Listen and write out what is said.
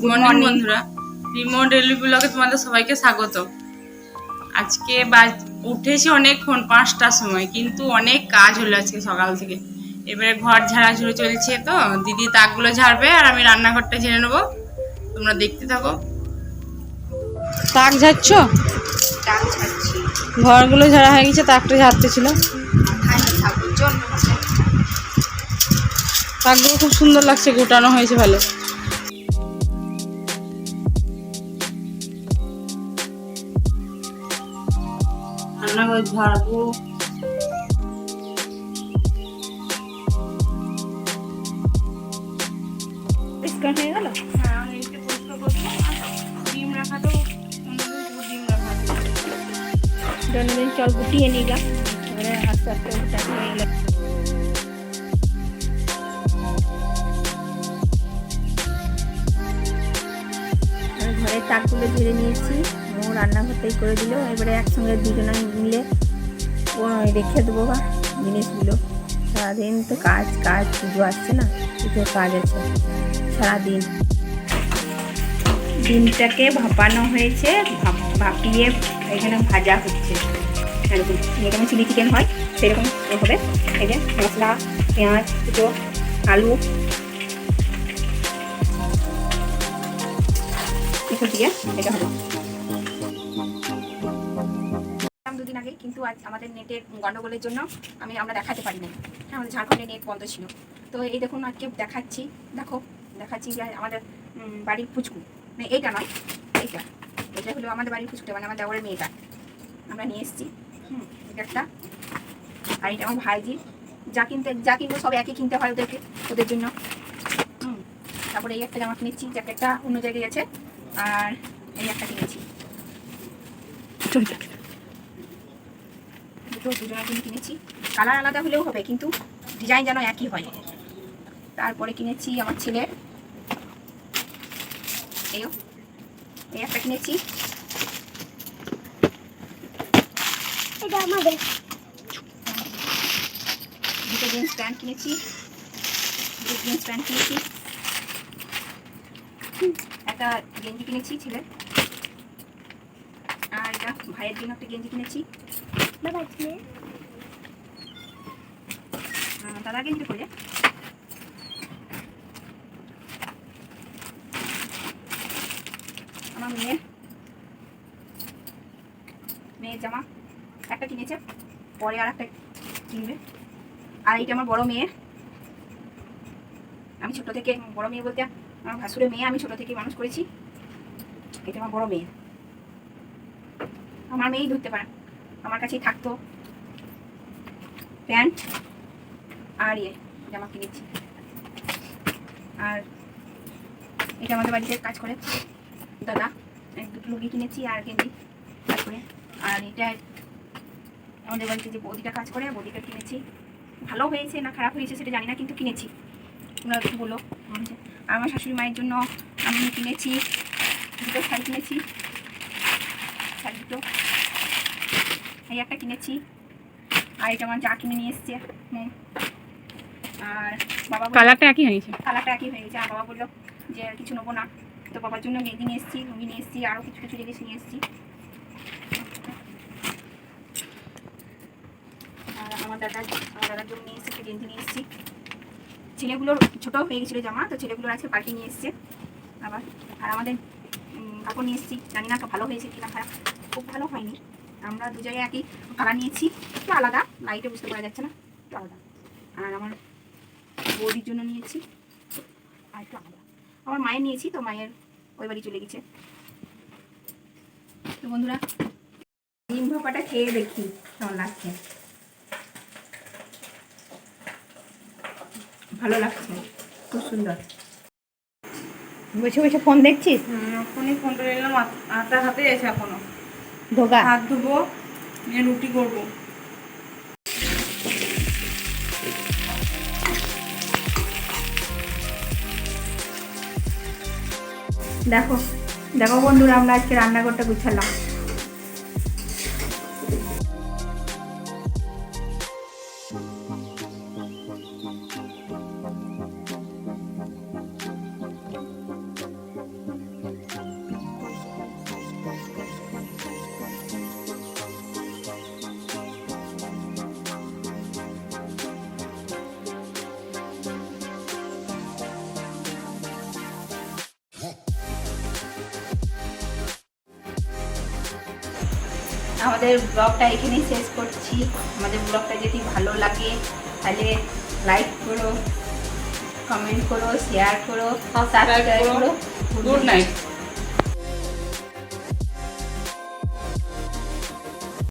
Good morning বন্ধুরা, Rimo daily ব্লগে তোমাদের সবাইকে স্বাগত। আজকে উঠেছি অনেকক্ষণ 5টার সময়, কিন্তু অনেক কাজ হলো আজকে সকাল থেকে। এবারে ঘর ঝাড়াঝুড়ি চলছে, তো দিদি তাকগুলো ঝাড়বে আর আমি রান্নাঘরটা ঝেড়ে নেবো। তোমরা দেখতে থাকো। তাক ঝাড়ছ? ঘরগুলো ঝাড়া হয়ে গেছে, তাকটা ঝাড়তে ছিল। তাকগুলো খুব সুন্দর লাগছে, গোটানো হয়েছে ভালো। রান্নাঘর ঝাড়বো। পরিষ্কার হয়ে গেল। হ্যাঁ, একটু পরিষ্কার করবো। ডিম রাখা তো ডিম রাখা জন্মদিন চল গুটিয়ে নিলাম, এবারে আস্তে আস্তে ওটা হয়ে গেল। ঘরের তাকগুলো ঝেড়ে নিয়েছি, ও রান্নাঘরটাই করে দিল। এবারে একসঙ্গে দুজনে মিলে রেখে দেবো বা জিনিসগুলো। সারাদিন তো কাজ কাজ, পুজো আসছে না, পুজোর কাজ আছে সারাদিন। ডিমটাকে ভাপানো হয়েছে, ভাপিয়ে এখানে ভাজা হচ্ছে। এরকম যেরকম চিলি চিকেন হয় সেরকম হবে। এই যে মশলা, পেঁয়াজ, দুটো আলু এসব দিয়ে এটা হবে। দুদিন আগে কিন্তু আজ আমাদের নেটের গন্ডগোলের জন্য আমরা দেখাতে পারি না। হ্যাঁ, আমাদের ঝাড়খণ্ডে নেট বন্ধ ছিল। তো এই দেখুন আজকে দেখাচ্ছি যে আমাদের বাড়ির পুচকু, মানে এইটা নয়, এটা হলো আমাদের বাড়ির পুচকুটা, মানে আমার দেওয়ারের মেয়েটা আমরা নিয়ে এসেছি। এটা একটা, আর এটা আমার ভাইজি। যা কিনবো সব একই কিনতে হয় ওদের জন্য। তারপরে এই একটা জামা কিনেছি, জ্যাকেটটা অন্য জায়গায় আছে। আর এই একটা কিনেছি, দুজনের জন্য কিনেছি। কালার আলাদা হলেও হবে, কিন্তু ডিজাইন যেন একই হয়। তারপরে কিনেছি আমার ছেলের, এই একটা কিনেছি। এটা আমাদের দুটো জিন্স প্যান্ট কিনেছি, একটা গেঞ্জি কিনেছি ছেলের। আর এটা ভাইয়ের জন্য একটা গেঞ্জি কিনেছি। দাদা গেঞ্জি পরে আমার মেয়ের জামা একটা কিনেছে, পরে আর একটা কিনবে। আর এইটা আমার বড় মেয়ে। আমি ছোট থেকে, বড় মেয়ে বলতে আমার ভাসুরের মেয়ে, আমি ছোট থেকে মানুষ করেছি। এটা আমার বড় মেয়ে, আমার মেয়েই ধরতে পারে, আমার কাছেই থাকতো। প্যান্ট আর জামা কিনেছি। আর এটা আমাদের বাড়িতে কাজ করে দাদা, দুটো লুঙ্গি কিনেছি আর গেঞ্জি কাজ করে। আর এটা আমাদের বাড়িতে যে বৌদিটা কাজ করে, বৌদিটা কিনেছি। ভালো হয়েছে না খারাপ হয়েছে সেটা জানি না, কিন্তু কিনেছি। তোমরা একটু বলো। আর আমার শাশুড়ি মায়ের জন্য আমি কিনেছি দুটো শাড়ি কিনেছি, শাড়ি দুটো, এই একটা কিনেছি। আর এটা আমার যা কিনে নিয়ে এসছে। আর বাবা কালারটা একই হয়ে গেছে, আর বাবা বললো যে কিছু নেবো না, তো বাবার জন্য গেঞ্জি নিয়ে এসেছি, লুঙ্গি নিয়ে এসেছি, আরও কিছু কিছু জিনিস নিয়ে এসেছি। আর আমার দাদার জন্য নিয়ে এসেছি, গেঞ্জি নিয়ে এসেছি। ছেলেগুলোর ছোটো হয়ে গেছিলো জামা, তো ছেলেগুলোর আছে পাল্টি নিয়ে এসছে আবার। আর আমাদের কাপড় নিয়ে এসেছি, জানি না ভালো হয়েছে কিনা, খারাপ, খুব ভালো হয়নি। আমরা দু জায়গায় একই কালার নিয়েছি, একটু আলাদা, লাইটে বুঝতে পারা যাচ্ছে না, একটু আলাদা। আর আমার বৌদির জন্য নিয়েছি আর একটু আলাদা। আমার মায়ের নিয়েছি, তো মায়ের ওই বাড়ি চলে গেছে। তো বন্ধুরা, ডিম ভাপাটা খেয়ে দেখি কেমন লাগছে। ভালো লাগছে, খুব সুন্দর। বসে বসে ফোন দেখছিস? এখনই ফোনটা নিলাম, আটা হাতে আছে এখনো। ধোগা হাত ধুবো, রুটি করবো। দেখো দেখো বন্ধুরা, আমরা আজকে রান্নাঘরটা গুছালাম। আমাদের ব্লগটা এখানেই শেষ করছি। আমাদের ব্লগটা যদি ভালো লাগে তাহলে লাইক করো, কমেন্ট করো, শেয়ার করো, সাবস্ক্রাইব করো। Good night.